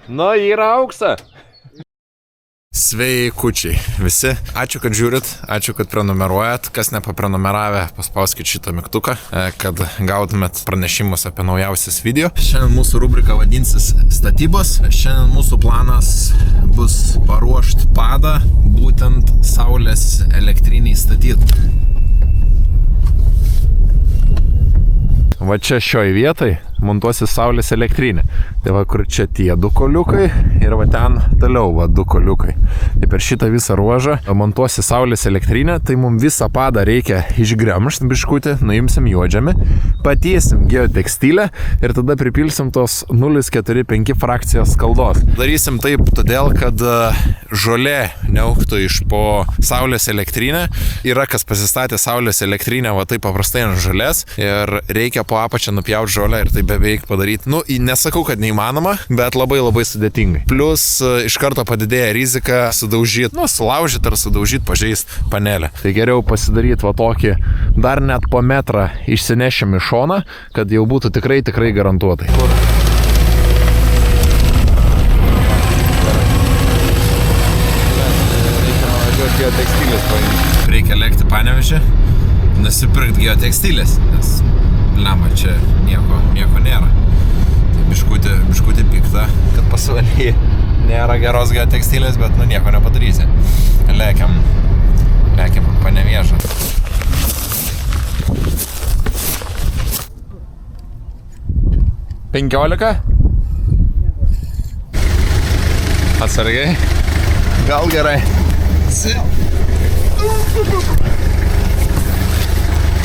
Nu, yra auksa. Sveikučiai visi, ačiū, kad žiūrit, ačiū, kad prenumeruojat, kas nepaprenumeravę, paspauskit šitą mygtuką, kad gautumėt pranešimus apie naujausias video. Šiandien mūsų rubrika vadinsis statybos, šiandien mūsų planas bus paruošti padą, būtent saulės elektriniai statyti. Va čia šioj vietai montuosi saulės elektrinė. Tai va kur čia tie du koliukai ir va ten toliau va du koliukai. Tai per šitą visą ruožą montuosi saulės elektrinę, tai mums visą padą reikia išgremžti biškutį, nuimsim juodžiami, patiesim geotekstilę ir tada pripilsim tos 0,45 frakcijos skaldos. Darysim taip todėl, kad žolė neaugtų iš po saulės elektrinę. Yra kas pasistatė saulės elektrinę va taip paprastai ant žolės ir reikia po apačią nupjauti žolę ir tai beveik padaryti. Nu, nesakau, kad neįmanoma, bet labai sudėtingai. Plus iš karto padidėja rizika sudaužyti, sulaužyti ar sudaužyti, pažeisti panelę. Tai geriau pasidaryti va tokį dar net po metrą išsinešim į šoną, kad jau būtų tikrai garantuotai. Reikia lėkti Panevėžį, nusipirkti geotekstilės, nes lemba čia nieko nėra. Tai biškutį pikta, kad pasvalyje nėra geros geotekstilės, bet nieko nepadarysi. Lėkiam Panevėžą. $15? Atsargiai. Gal gerai.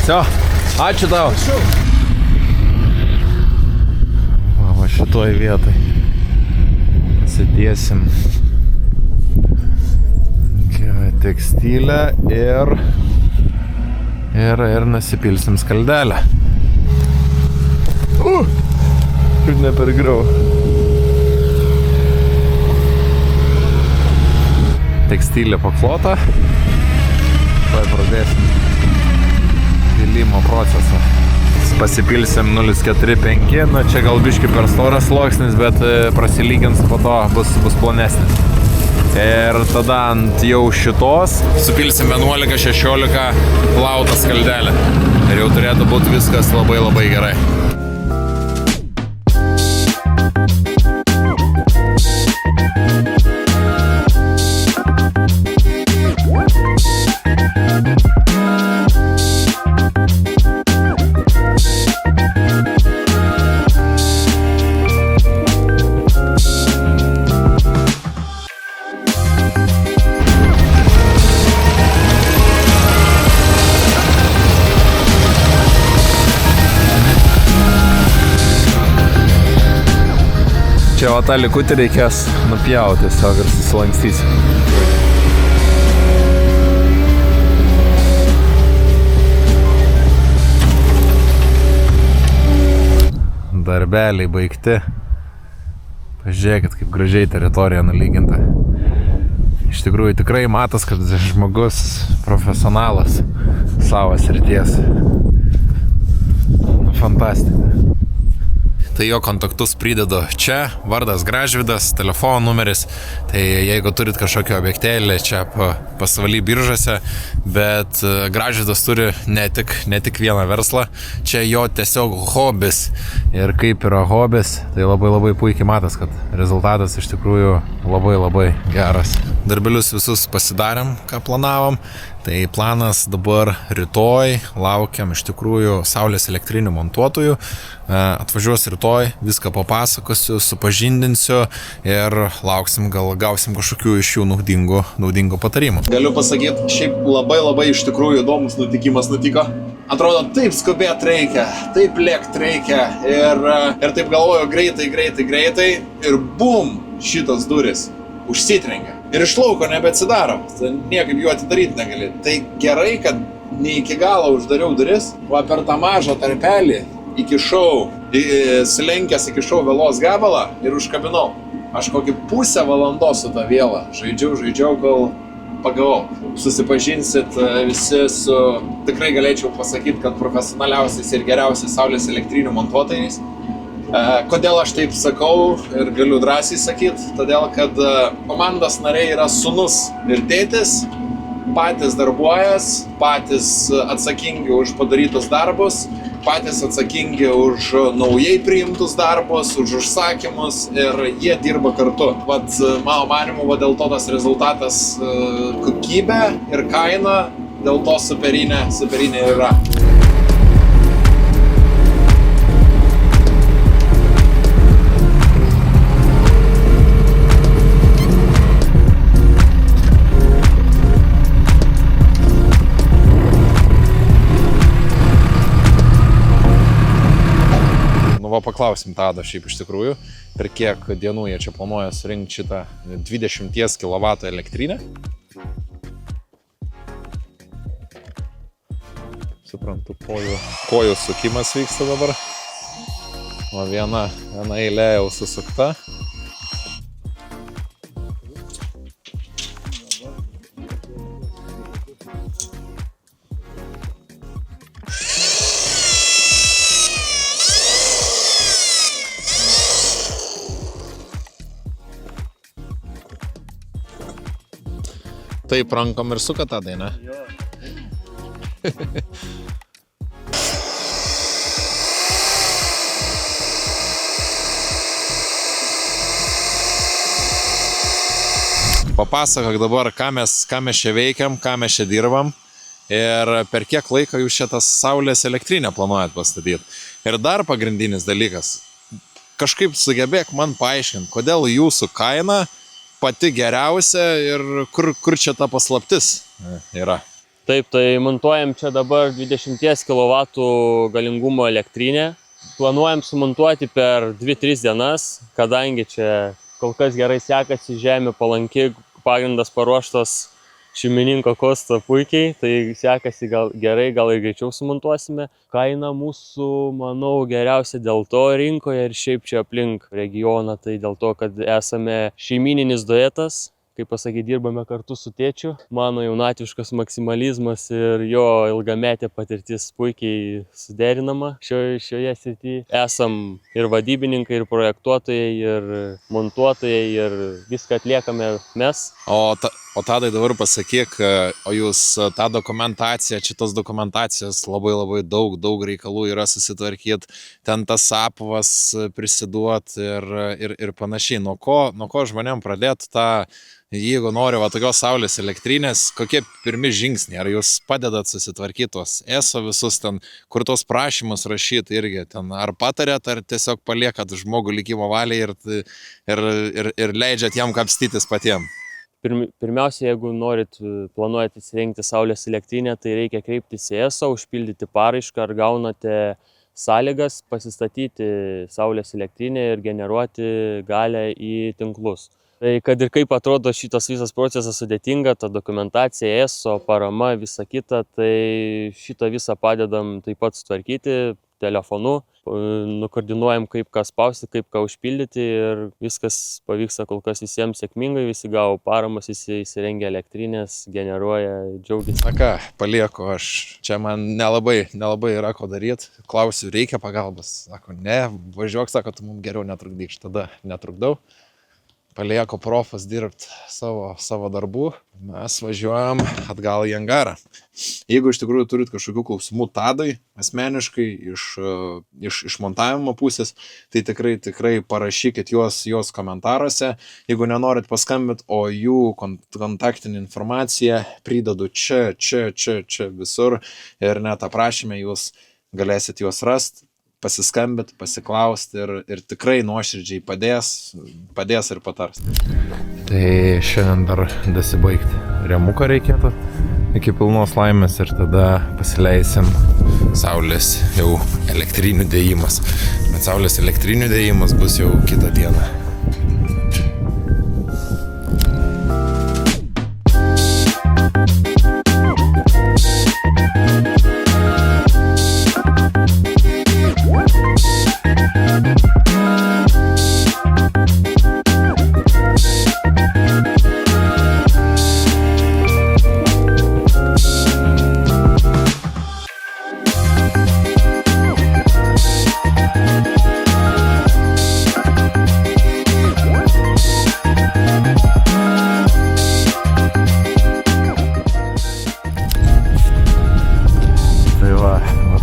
Все, ačiū tau. Va šitoj vietai pasidėsim tekstilę ir nusipilsim skaldelę. Kaip nepergrau. Tekstilė paklota. Tuoj pradėsim pilimo procesą. Pasipilsim 0,45, čia gal biški per storas sluoksnis, bet prasilygins po to bus plonesnis. Ir tada ant jau šitos supilsim 11-16 plautą skaldelę. Ir jau turėtų būti viskas labai gerai. Čia va tą likutį reikės nupjauti tiesiog ir susilankstysi. Darbeliai baigti. Pažiūrėkit, kaip gražiai teritorija nulyginta. Iš tikrųjų tikrai matas, kad žmogus profesionalas savo srities. Fantastika. Tai jo kontaktus pridedu čia, vardas Gražvydas, telefono numeris, tai jeigu turit kažkokį objektėlį čia pasvaly biržose, bet Gražvydas turi ne tik vieną verslą, čia jo tiesiog hobis ir kaip yra hobis, tai labai puikiai matas, kad rezultatas iš tikrųjų labai geras. Darbelius visus pasidarėm, ką planavom. Tai planas dabar rytoj, laukiam iš tikrųjų saulės elektrinių montuotojų, atvažiuos rytoj, viską papasakosiu, supažindinsiu ir lauksim, gal gausim kažkokių iš jų naudingų patarimų. Galiu pasakyti, šiaip labai iš tikrųjų įdomus nutikimas nutiko. Atrodo, taip skubėt reikia, taip lėkt reikia ir taip galvoju greitai ir bum, šitos duris užsitrengia. Ir iš lauko nebeatsidaro, niekaip jų atidaryti negali. Tai gerai, kad ne iki galo uždariau duris, va per tą mažą tarpelį slenkęs įkišau vėlos gabalą ir užkabinau. Aš kokį pusę valandos su tą vėlą žaidžiau, kol pagavau. Susipažinsit visi su, tikrai galėčiau pasakyti, kad profesionaliausiais ir geriausiais saulės elektrinių montuotojais. Kodėl aš taip sakau ir galiu drąsiai sakyti? Todėl, kad komandos nariai yra sūnus ir tėtis, patys darbuojas, patys atsakingi už padarytus darbus, patys atsakingi už naujai priimtus darbus, už užsakymus ir jie dirba kartu. Vat, mano manimu, dėl to tas rezultatas kokybė ir kaina, dėl to superinė yra. Paklausim Tado šiaip iš tikrųjų, per kiek dienų jie čia planuoja surinkti šitą 20 kW elektrinę. Suprantu, kojų sukimas vyksta dabar. O viena eilė jau susukta. Taip rankom ir suka tą dainą. Jo. Papasakok dabar, ką mes čia veikiam, ką mes čia dirbam ir per kiek laiko jūs čia tas saulės elektrinę planuojat pastatyti. Ir dar pagrindinis dalykas, kažkaip sugebėk man paaiškinti, kodėl jūsų kaina pati geriausia ir kur čia ta paslaptis yra. Taip, tai montuojam čia dabar 20 kW galingumo elektrinę. Planuojam sumontuoti per 2-3 dienas, kadangi čia kol kas gerai sekasi, žemė palanki, pagrindas paruoštas šeimininko Kosto puikiai, tai sekasi gal gerai, gal ir greičiau sumontuosime. Kaina mūsų, manau, geriausia dėl to rinkoje ir šiaip čia aplink regioną, tai dėl to, kad esame šeimininis duetas, kaip pasakyti, dirbame kartu su tėčiu. Mano jaunatviškas maksimalizmas ir jo ilgametė patirtis puikiai suderinama šioje srityje. Esam ir vadybininkai, ir projektuotojai, ir montuotojai, ir viską atliekame mes. O Tadai dabar pasakyk, o jūs tą dokumentaciją, šitos dokumentacijos labai daug reikalų yra susitvarkyti, ten tas apvas prisiduot ir panašiai. Nuo ko žmonėm pradėti tą, jeigu nori tokios saulės elektrinės, kokie pirmi žingsniai? Ar jūs padedat susitvarkyti tos ESO visus ten, kur tos prašymus rašyti irgi ten, ar patarėt, ar tiesiog paliekat žmogų likimo valiai ir leidžiat jam kapstytis patiem? Pirmiausia, jeigu planuojate įsirengti saulės elektrinę, tai reikia kreiptis į ESO, užpildyti paraišką, ar gaunate sąlygas pasistatyti saulės elektrinę ir generuoti galią į tinklus. Tai kad ir kaip atrodo šitas visas procesas sudėtinga, ta dokumentacija, ESO, parama, visa kita, tai šitą visą padedam taip pat sutvarkyti telefonu, nukoordinuojam, kaip ką spausti, kaip ką užpildyti ir viskas pavyksta kol kas visiems sėkmingai, visi gavo paramas, visi įsirengia elektrinės, generuoja, džiaugiasi. Na ką, palieku aš, čia man nelabai yra ko daryti, klausiu, reikia pagalbos, sako, ne, važiuok, sako, tu mums geriau netrukdyk, tada netrukdau. Palieku profas dirbti savo darbų, mes važiuojam atgal į angarą. Jeigu iš tikrųjų turit kažkokių klausimų Tadai, asmeniškai iš montavimo pusės, tai tikrai parašykit juos komentaruose. Jeigu nenorit paskambinti, o jų kontaktinį informaciją pridedu čia visur ir net aprašyme jūs galėsit juos rasti. Pasiskambit, pasiklausti ir tikrai nuoširdžiai padės ir patars. Tai šiandien dar dasibaigti remuką reikėtų iki pilnos laimės ir tada pasileisim saulės jau elektrinių dėjimas. Bet saulės elektrinių dėjimas bus jau kitą dieną.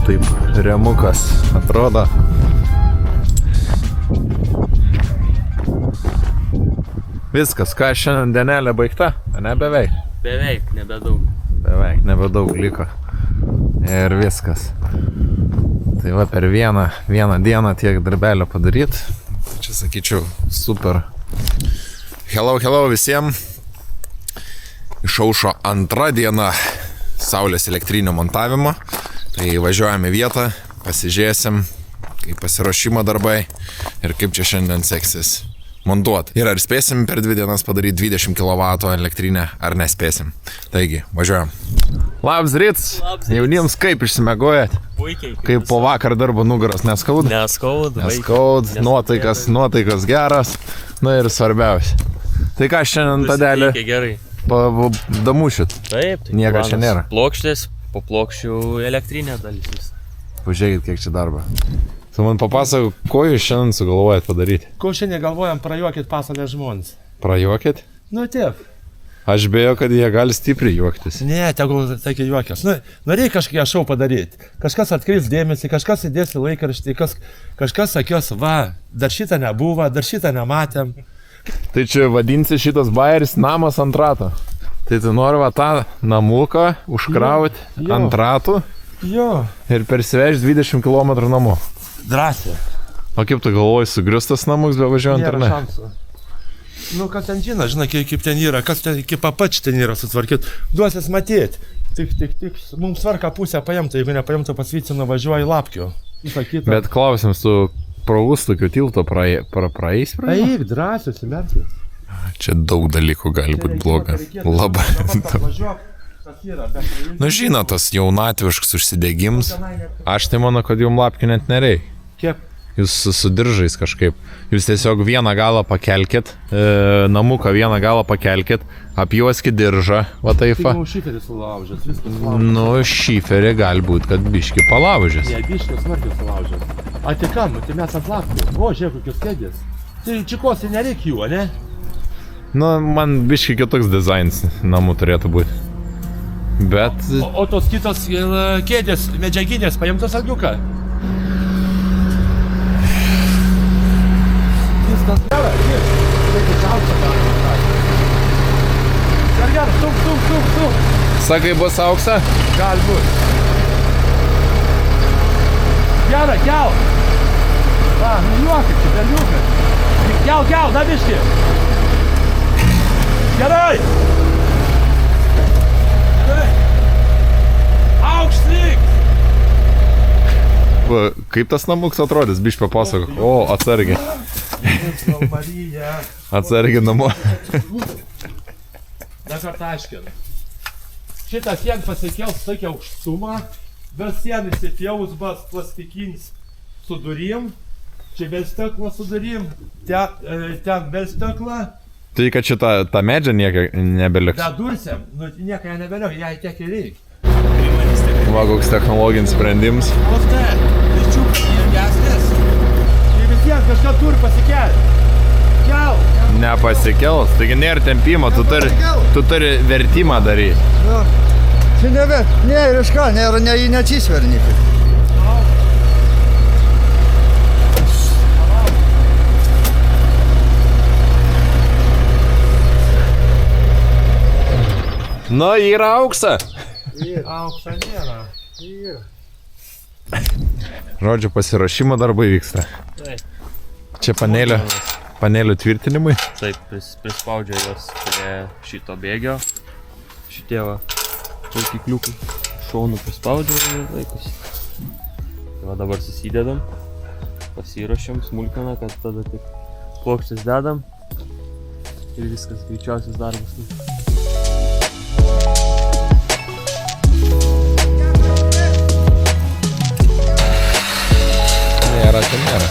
taip remukas atrodo. Viskas, ką šiandien dienelė baigta, ne beveik? Beveik, nebedaug. Beveik, nebedaug liko. Ir viskas. Tai va per vieną dieną tiek darbelio padaryt. Čia sakyčiau, super. Hello visiems. Išaušo antra diena saulės elektrinio montavimo. Tai važiuojame vietą, pasižiūrėsim, kaip pasiruošimo darbai ir kaip čia šiandien seksis montuot. Ir ar spėsim per 2 dienas padaryti 20 kW elektrinę, ar nespėsim. Taigi, važiuojam. Labas ryts, jauniems kaip išsimegojat? Puikiai. Kaip po vakar darbo nugaros neskaud? Neskaud. Nuotaikas geras. Na ir svarbiausia. Tai ką šiandien tadelį Gerai. damušit? Taip. Nieko čia nėra. Plokštės, po plokščių elektrinė dalis. Pažiūrėkit, kiek čia darbo. Tu man papasakok, ko jūs šiandien sugalvojat padaryti? Ko šiandien galvojam, prajuokit pasaulio žmonės. Prajuokit? Nu taip. Aš bėjau, kad jie gali stipriai juoktis. Ne, tegul tokia juokias. Nu, norėjai kažkokią šou padaryti. Kažkas atkreips dėmesį, kažkas įdės į laikraštį, kažkas sakės, va, dar šitą nebuvo, dar šitą nematėm. Tai čia vadinsi šitas bajeris namas ant rato. Tai tu nori va tą namuką užkrauti ant ratų Jo. ir persiveš 20 km namo. Drąsiai. O kaip tu galvoji, sugriustas namus be važiuojant ar ne? Nėra šansų. Nu, kas ten žinai, kaip ten yra, kas ten iki papač ten yra sutvarkyti. Duosis matėti. Tik, mums svarka pusę paimtų, jeigu nepaimtų pasvycino važiuoja į Lapkių. Bet klausimas, tu pro Ustukių tilto praeis? Eik, drąsiai, simerkis. Čia daug dalykų gali būti bloga. Labai. Nu žinot, tas jaunatviškas užsidegims. Aš tai manau, kad jums Lapkių net nereikia. Kiek? Jūs su diržais kažkaip. Jūs tiesiog vieną galą pakelkit, namuką vieną galą pakelkit, apjuoskit diržą, va taip. Tik šiferį sulaužęs, viskas sulaužęs. Nu, šiferį gali būti, kad biški palaužęs. Ne, biški smarkiai sulaužęs. A tai kam, tai mes ant Lapkių. O, žiūrėk, kokios kėdės. Tai čikosi nereikia jų, ne? Nu, man biški kitoks dizainas namų turėtų būti. Bet... O tos kitos kėdės medžiaginės paimtos atliuką. Viskas gerai, reikia čiausia daryti. Gerai, suk. Sakai, bus auksa? Galbūt. Gerai, kel. Va, nujuokit, čia berniukas. Kel, da biški. Gerai. Aukštik! Kaip tas namuks atrodys, biški papasakok. O, atsargiai. Atsargiai namo. Dabar aiškinu. Šitas sien pasikels tokia aukštumą, bet sien įsipjaus bus plastikinis su durim, čia be stiklo su durim, ten be stiklo. Tai kad šitą medžią nieko nebeliks. Da dursiam, nu nieko nebeliks, jai tiek ir reikia. Va, koks technologinis sprendimas. O tai, vičiukas ilgesnis. Tai vis tiek kažką turi pasikelti. Kel. Nepasikels, taigi nėra tempimo, tu turi vertimą daryti. Nu, čia ne ir iš ką, neatsisvernikit. Nu, yra auksa. Auksa nėra. Žodžiu, pasiruošimo darbai vyksta. Taip. Čia panelių tvirtinimui. Taip, prispaudžia jos prie šito bėgio. Šitie va, laikikliukai šaunų prispaudžia ir laikosi. Tai va dabar susidedam, pasiruošiam smulkeną, kad tada tik plokštis dedam ir viskas greičiausias darbas. Nėra.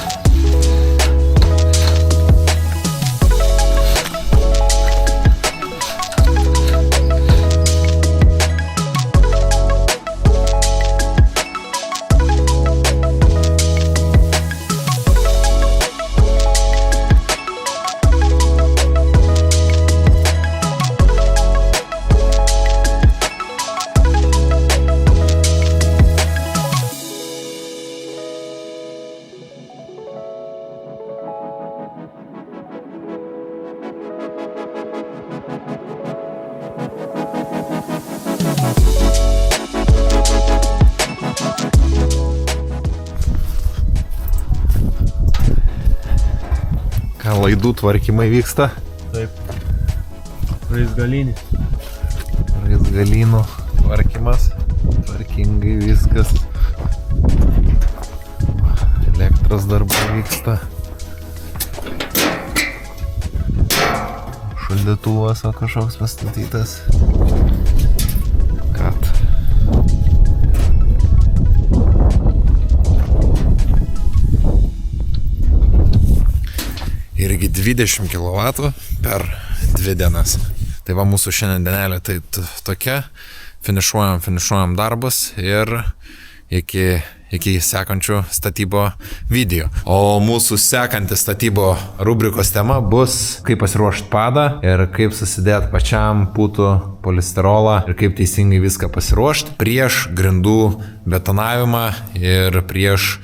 laidų tvarkymai vyksta. Taip. Raizgalinį. Raizgalynų tvarkymas. Tvarkingai viskas. Elektros darbai vyksta. Šaldytuvas kažkoks pastatytas. Kad. Irgi 20 kW per 2 dienas. Tai va mūsų šiandien dienelė tai tokia. Finišuojam darbus ir iki sekančių statybo video. O mūsų sekanti statybo rubrikos tema bus kaip pasiruošti padą ir kaip susidėti pačiam putų polisterolą ir kaip teisingai viską pasiruošti prieš grindų betonavimą ir prieš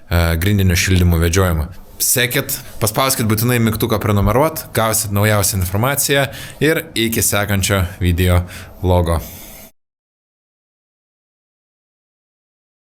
grindinio šildymo vedžiojimą. Sekit, paspauskit būtinai mygtuką prenumeruot, gausit naujausią informaciją ir iki sekančio video vlogo.